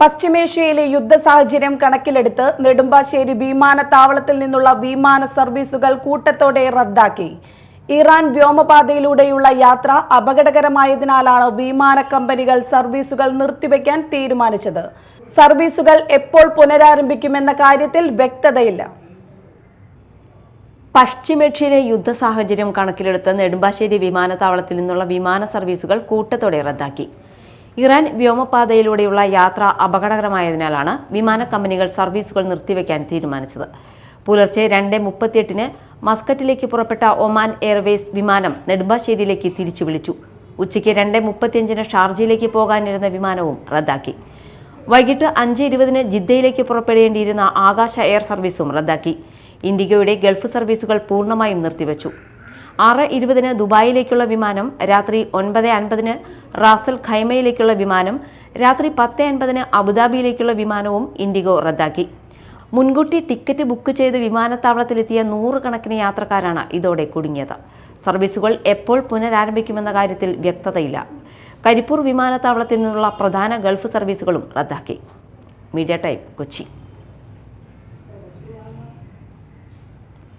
പശ്ചിമേഷ്യയിലെ യുദ്ധ സാഹചര്യം കണക്കിലെടുത്ത് നെടുമ്പാശ്ശേരി വിമാനത്താവളത്തിൽ നിന്നുള്ള വിമാന സർവീസുകൾ കൂട്ടത്തോടെ റദ്ദാക്കി. ഇറാൻ വ്യോമപാതയിലൂടെയുള്ള യാത്ര അപകടകരമായതിനാലാണ് വിമാന കമ്പനികൾ സർവീസുകൾ നിർത്തിവെക്കാൻ തീരുമാനിച്ചത്. സർവീസുകൾ എപ്പോൾ പുനരാരംഭിക്കുമെന്ന കാര്യത്തിൽ വ്യക്തതയില്ല. പശ്ചിമേഷ്യയിലെ യുദ്ധ സാഹചര്യം കണക്കിലെടുത്ത് നെടുമ്പാശ്ശേരി വിമാനത്താവളത്തിൽ നിന്നുള്ള വിമാന സർവീസുകൾ കൂട്ടത്തോടെ റദ്ദാക്കി. ഇറാൻ വ്യോമപാതയിലൂടെയുള്ള യാത്ര അപകടകരമായതിനാലാണ് വിമാന കമ്പനികൾ സർവീസുകൾ നിർത്തിവെക്കാൻ തീരുമാനിച്ചത്. പുലർച്ചെ 2:38 മസ്കറ്റിലേക്ക് പുറപ്പെട്ട ഒമാൻ എയർവേസ് വിമാനം നെടുമ്പാശ്ശേരിയിലേക്ക് തിരിച്ചു വിളിച്ചു. ഉച്ചയ്ക്ക് 2:35 ഷാർജയിലേക്ക് പോകാനിരുന്ന വിമാനവും റദ്ദാക്കി. വൈകിട്ട് 5:20 ജിദ്ദയിലേക്ക് പുറപ്പെടേണ്ടിയിരുന്ന ആകാശ എയർ സർവീസും റദ്ദാക്കി. ഇൻഡിഗോയുടെ ഗൾഫ് സർവീസുകൾ പൂർണ്ണമായും നിർത്തിവെച്ചു. 6:20 ദുബായിലേക്കുള്ള വിമാനം, രാത്രി 9:50 റാസൽ ഖൈമയിലേക്കുള്ള വിമാനം, രാത്രി 10:50 അബുദാബിയിലേക്കുള്ള വിമാനവും ഇൻഡിഗോ റദ്ദാക്കി. മുൻകൂട്ടി ടിക്കറ്റ് ബുക്ക് ചെയ്ത് വിമാനത്താവളത്തിലെത്തിയ 100 കണക്കിന് യാത്രക്കാരാണ് ഇതോടെ കുടുങ്ങിയത്. സർവീസുകൾ എപ്പോൾ പുനരാരംഭിക്കുമെന്ന കാര്യത്തിൽ വ്യക്തതയില്ല. കരിപ്പൂർ വിമാനത്താവളത്തിൽ നിന്നുള്ള പ്രധാന ഗൾഫ് സർവീസുകളും റദ്ദാക്കി. Media time, Kochi.